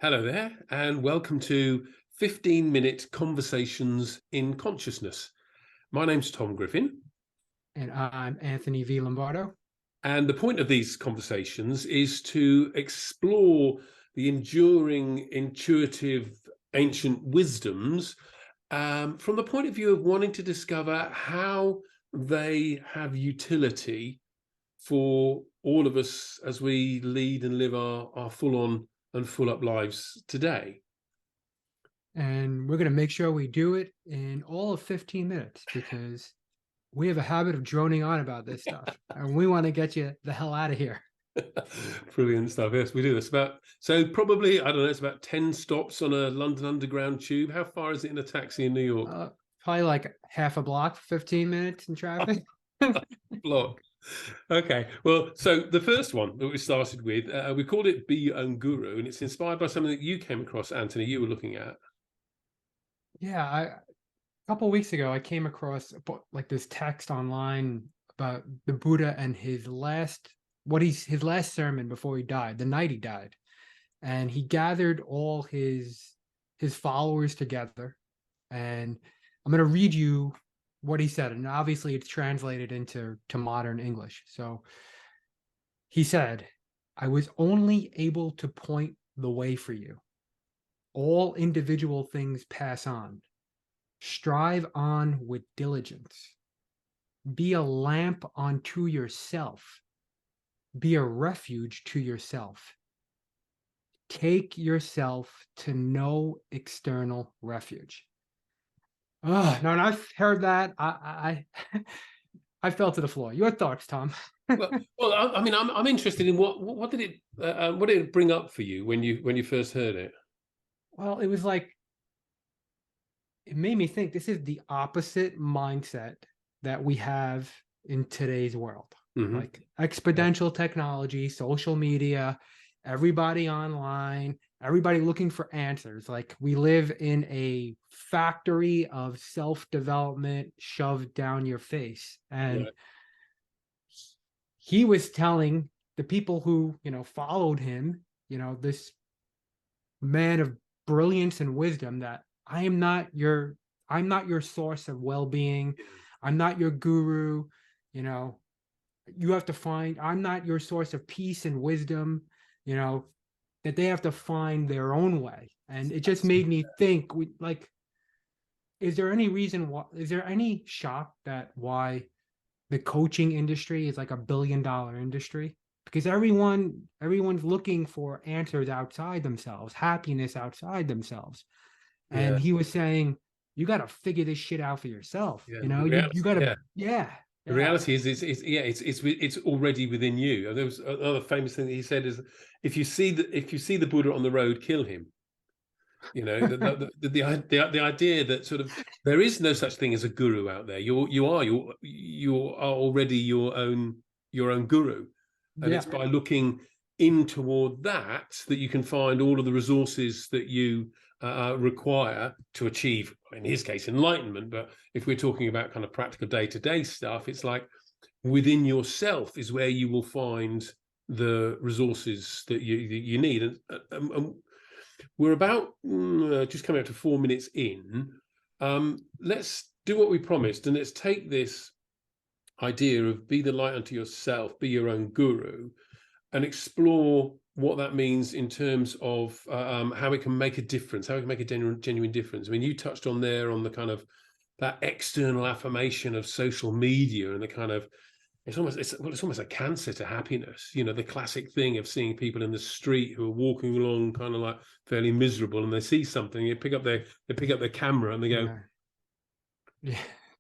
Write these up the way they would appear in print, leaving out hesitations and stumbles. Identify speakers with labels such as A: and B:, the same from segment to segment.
A: Hello there, and welcome to 15-minute Conversations in Consciousness. My name's Tom Griffin,
B: And I'm Anthony V. Lombardo.
A: and the point of these conversations is to explore the enduring, intuitive, ancient wisdoms from the point of view of wanting to discover how they have utility for all of us as we lead and live our full-on and full-up lives today.
B: And we're going to make sure we do it in all of 15 minutes because we have a habit of droning on about this stuff. And we want to get you the hell out of here.
A: Brilliant stuff. Yes, we do this. Probably, I don't know, it's about 10 stops on a London Underground tube. How far is it in a taxi in New York?
B: Probably like half a block, 15 minutes in traffic.
A: Block. Okay. Well, so the first one that we started with, we called it Be Your Own Guru, and it's inspired by something that you came across, Anthony, you were looking at.
B: Yeah, a couple of weeks ago, I came across like this text online about the Buddha and his last sermon before he died, the night he died. And he gathered all his followers together, and I'm going to read you what he said, and obviously it's translated into modern English. So he said, "I was only able to point the way for you. All individual things pass on. Strive on with diligence. Be a lamp unto yourself. Be a refuge to yourself. Take yourself to no external refuge." Oh, no, and I've heard that. I fell to the floor. Your thoughts, Tom?
A: Well, I mean, I'm interested in what did it bring up for you when you first heard it?
B: Well, it was like it made me think this is the opposite mindset that we have in today's world.
A: Mm-hmm.
B: Like exponential technology, social media, everybody online, everybody looking for answers. Like we live in a factory of self-development shoved down your face. And
A: Right.
B: he was telling the people who, followed him, this man of brilliance and wisdom, that I'm not your source of well-being. I'm not your guru. You know, you have to find, I'm not your source of peace and wisdom, that they have to find their own way. And it just made me think, is there any reason why, is there any shock that why the coaching industry is like $1 billion industry? Because everyone's looking for answers outside themselves, happiness outside themselves.
A: Yeah.
B: And he was saying, you got to figure this shit out for yourself.
A: Yeah.
B: You got to, yeah.
A: The reality is, it's already within you. There was another famous thing that he said is, if you see the Buddha on the road, kill him. You know, the idea that sort of there is no such thing as a guru out there. You are already your own guru, and
B: Yeah.
A: it's by looking in toward that you can find all of the resources that you require to achieve, in his case, enlightenment. But if we're talking about kind of practical day-to-day stuff, it's like within yourself is where you will find the resources that you need. And we're about just coming up to 4 minutes in. Let's do what we promised, and let's take this idea of be the light unto yourself, be your own guru, and explore what that means in terms of how it can make a difference, how it can make a genuine difference. I mean, you touched on there on the kind of that external affirmation of social media and the kind of it's almost a cancer to happiness. You know, the classic thing of seeing people in the street who are walking along kind of like fairly miserable, and they see something, they pick up their camera and they go,
B: Yeah.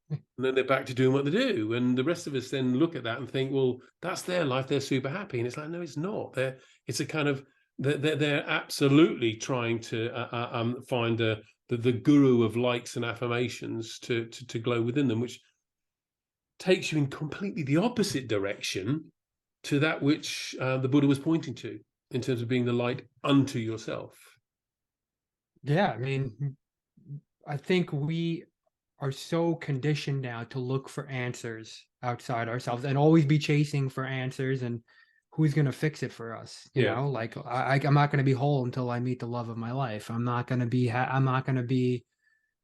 A: and then they're back to doing what they do. And the rest of us then look at that and think, well, that's their life. They're super happy. And it's like, no, it's not. It's a kind of, they're absolutely trying to find the guru of likes and affirmations to glow within them, which takes you in completely the opposite direction to that which the Buddha was pointing to in terms of being the light unto yourself.
B: Yeah. I mean, I think we are so conditioned now to look for answers outside ourselves and always be chasing for answers. And who's going to fix it for us? You
A: Yeah.
B: know, like I'm not going to be whole until I meet the love of my life. I'm not going to be, I'm not going to be,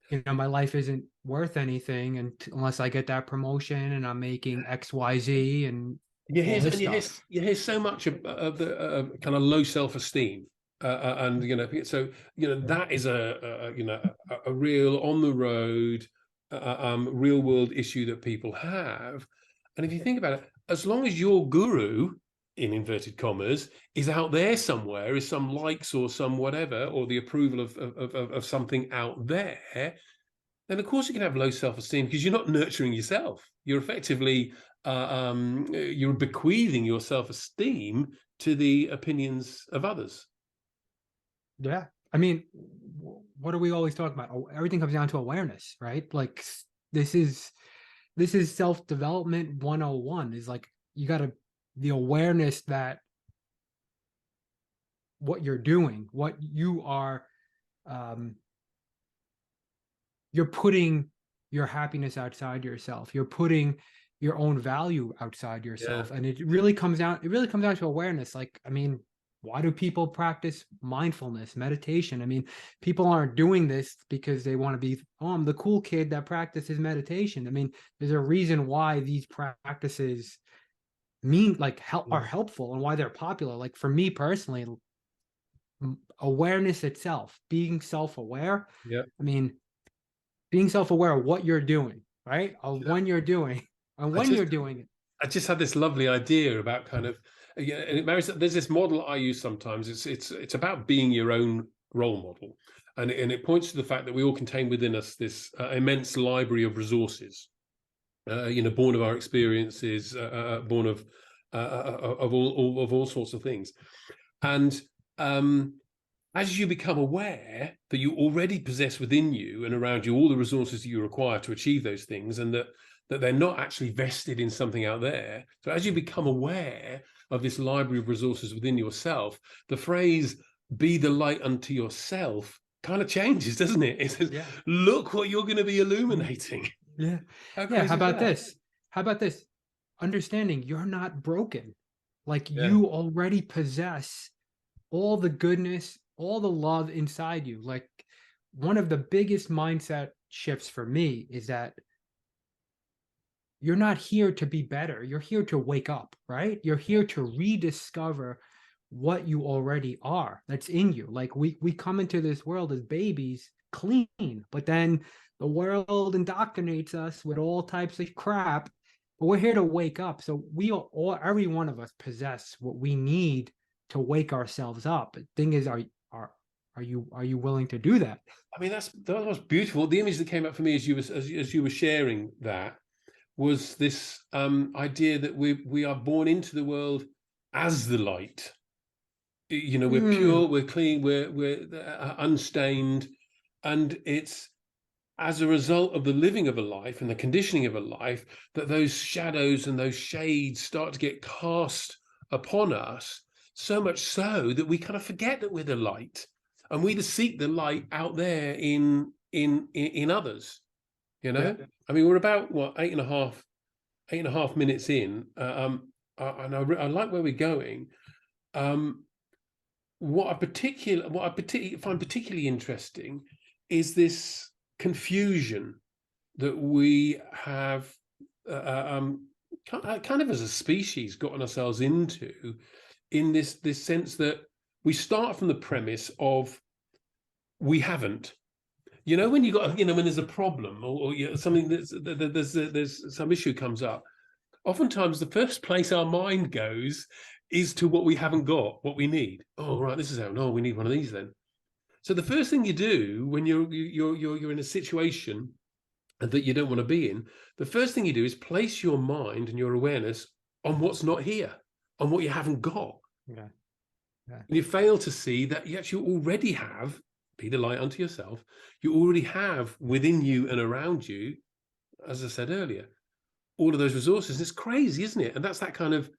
B: you know, my life isn't worth anything unless I get that promotion and I'm making XYZ and
A: You
B: all
A: hear
B: this
A: and
B: stuff.
A: you hear so much of the kind of low self-esteem, and you know, so you know that is you know a real on the road, real world issue that people have. And if you think about it, as long as your guru, in inverted commas, is out there somewhere, is some likes or some whatever, or the approval of something out there, then of course you can have low self-esteem because you're not nurturing yourself. You're effectively you're bequeathing your self-esteem to the opinions of others.
B: Yeah. I mean, what do we always talk about? Oh, everything comes down to awareness, right? Like this is this is self-development 101 is like you got to the awareness that what you're doing, what you are um you're putting your happiness outside yourself. You're putting your own value outside
A: Yeah,
B: yourself. And it really comes down to awareness. Like, I mean, why do people practice mindfulness, meditation? I mean, people aren't doing this because they want to be, oh, I'm the cool kid that practices meditation. I mean, there's a reason why these practices mean like help are
A: yeah,
B: helpful and why they're popular. Like for me personally, awareness itself, being self-aware.
A: yeah.
B: I mean, being self-aware of what you're doing, right? Of
A: Yeah.
B: when you're doing and
A: I
B: when
A: just
B: you're doing it.
A: I just had this lovely idea about kind of yeah, and it marries. There's this model I use sometimes. It's about being your own role model, and it points to the fact that we all contain within us this immense library of resources. You know, born of our experiences, born of all sorts of things, and as you become aware that you already possess within you and around you all the resources that you require to achieve those things, and that they're not actually vested in something out there. So as you become aware of this library of resources within yourself, the phrase "be the light unto yourself" kind of changes, doesn't it? It says,
B: Yeah.
A: look what you're going to be
B: Mm.
A: illuminating.
B: Yeah.
A: How
B: Yeah. How
A: crazy is
B: about
A: that?
B: this? How about this? Understanding you're not broken. Like
A: Yeah.
B: you already possess all the goodness, all the love inside you. Like one of the biggest mindset shifts for me is that you're not here to be better. You're here to wake up, right? You're here to rediscover what you already are that's in you. Like we come into this world as babies clean, but then the world indoctrinates us with all types of crap. But we're here to wake up. So we all every one of us possess what we need to wake ourselves up. The thing is, are you willing to do that?
A: I mean, that was beautiful. The image that came up for me as you were sharing that was this idea that we are born into the world as the light. You know, we're
B: Mm,
A: pure, we're clean, we're unstained, and it's as a result of the living of a life and the conditioning of a life that those shadows and those shades start to get cast upon us. So much so that we kind of forget that we're the light, and we just seek the light out there in others. You
B: yeah.
A: know, I mean, we're about what 8.5 minutes in, and I like where we're going. Um, what I particularly find particularly interesting is this confusion that we have, kind of as a species, gotten ourselves into, in this sense that we start from the premise of we haven't. You know, when you got, you know, when there's a problem or you know, something there's some issue comes up, oftentimes the first place our mind goes is to what we haven't got, what we need. Oh, right, this is how. No, we need one of these then. So the first thing you do when you're in a situation that you don't want to be in, the first thing you do is place your mind and your awareness on what's not here, on what you haven't got.
B: Yeah. Yeah.
A: And you fail to see that you actually already have, be the light unto yourself, you already have within you and around you, as I said earlier, all of those resources. It's crazy, isn't it? And that's that kind of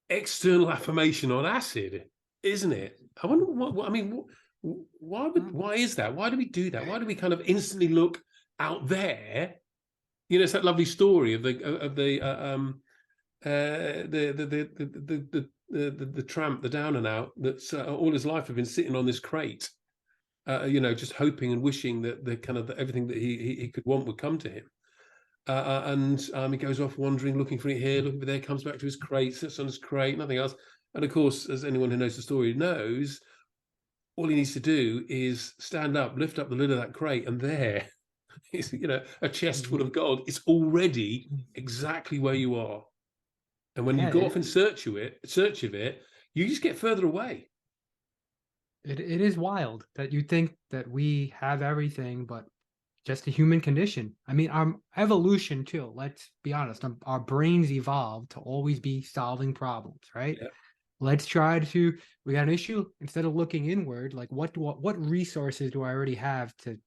A: external affirmation on acid, isn't it? I wonder what I mean. Why is that? Why do we do that? Why do we kind of instantly look out there? You know, it's that lovely story of the the tramp, the down and out, that's all his life have been sitting on this crate, just hoping and wishing that the kind of everything that he could want would come to him. And he goes off wandering, looking for it here, looking for there, comes back to his crate, sits on his crate, nothing else. And of course, as anyone who knows the story knows, all he needs to do is stand up, lift up the lid of that crate, and there is, a chest full of gold. It's already exactly where you are. And when you
B: Yeah,
A: go off in search of it, you just get further away.
B: it is wild that you think that we have everything, but just the human condition. I mean, our evolution too. Let's be honest. Our brains evolved to always be solving problems, right?
A: Yeah.
B: Let's try to. We got an issue. Instead of looking inward, like what resources do I already have to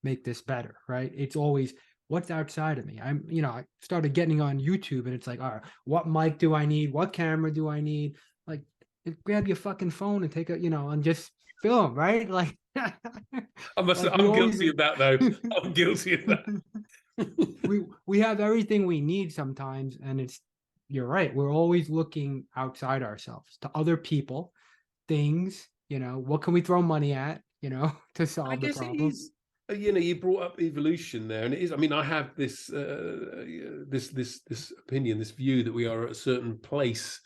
B: make this better, right? It's always what's outside of me. I started getting on YouTube, and it's like, all right, what mic do I need? What camera do I need? Like, grab your fucking phone and take and just film, right? Like, like we
A: I'm
B: always
A: guilty of that though. I'm guilty of that.
B: we have everything we need sometimes, and you're right. We're always looking outside ourselves to other people, things. What can we throw money at? To
A: I
B: solve the
A: guess it
B: problem.
A: is. You brought up evolution there, and it is. I mean, I have this opinion, this view that we are at a certain place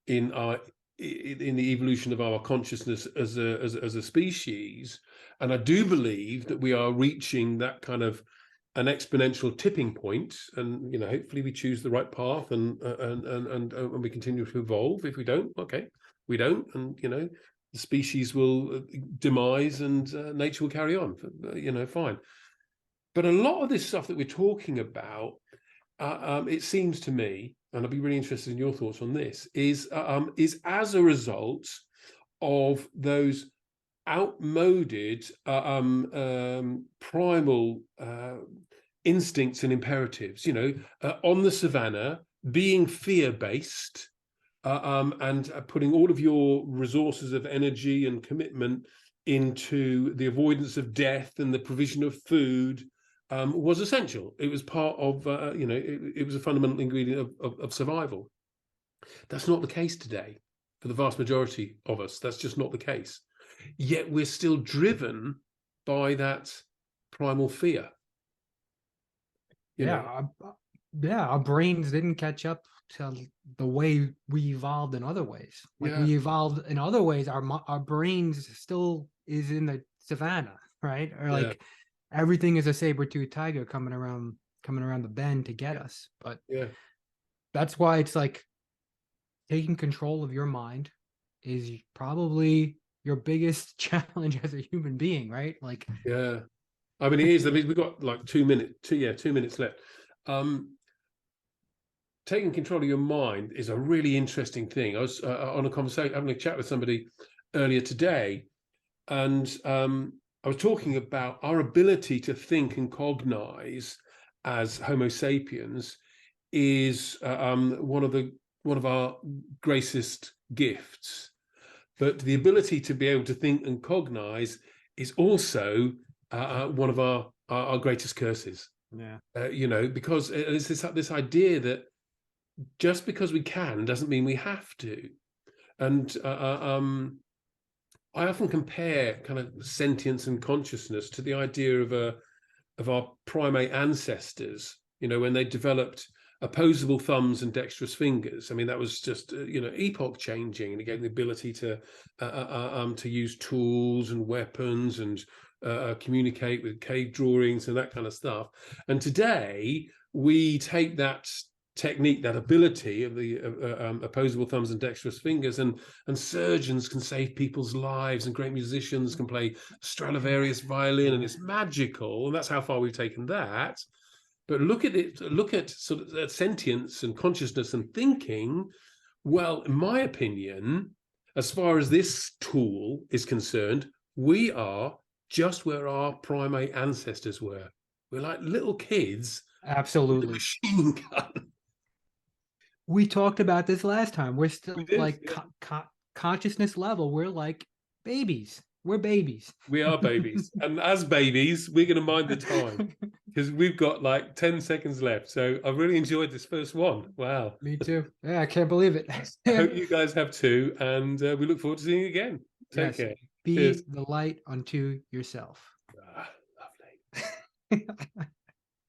A: in the evolution of our consciousness as a species, and I do believe that we are reaching that kind of an exponential tipping point, and hopefully we choose the right path, and we continue to evolve. If we don't, okay, we don't, and the species will demise, and nature will carry on. Fine. But a lot of this stuff that we're talking about, it seems to me, and I'd be really interested in your thoughts on this, is as a result of those outmoded primal instincts and imperatives. On the savannah, being fear-based, and putting all of your resources of energy and commitment into the avoidance of death and the provision of food, was essential. It was part of, it was a fundamental ingredient of survival. That's not the case today for the vast majority of us. That's just not the case. Yet we're still driven by that primal fear.
B: Yeah, our brains didn't catch up to the way we evolved in other ways. Like, we evolved in other ways. Our brains still is in the savannah, right? Or like everything is a saber-toothed tiger coming around the bend to get us. But that's why it's like taking control of your mind is probably your biggest challenge as a human being, right? Like,
A: I mean, it is. I mean, we've got like 2 minutes. 2 minutes left. Taking control of your mind is a really interesting thing. I was on a conversation, having a chat with somebody earlier today, and I was talking about our ability to think and cognize as Homo sapiens is one of our greatest gifts. But the ability to be able to think and cognize is also one of our greatest curses. Because it's this idea that just because we can doesn't mean we have to. And I often compare kind of sentience and consciousness to the idea of our primate ancestors, when they developed opposable thumbs and dexterous fingers. I mean, that was just epoch changing, and it gave them the ability to use tools and weapons and communicate with cave drawings and that kind of stuff. And today we take that technique, that ability of the opposable thumbs and dexterous fingers, and surgeons can save people's lives, and great musicians can play Stradivarius violin, and it's magical, and that's how far we've taken that. But look at sort of sentience and consciousness and thinking. Well, in my opinion, as far as this tool is concerned, we are just where our primate ancestors were. We're like little kids.
B: Absolutely.
A: With a machine gun.
B: We talked about this last time. We're still like consciousness level. We're like babies. We're babies.
A: We are babies. And as babies, we're going to mind the time because we've got like 10 seconds left. So I've really enjoyed this first one. Wow.
B: Me too. Yeah, I can't believe it.
A: I hope you guys have too. And we look forward to seeing you again. Take
B: Yes.
A: care.
B: Be
A: Cheers.
B: the light unto yourself.
A: Ah, lovely.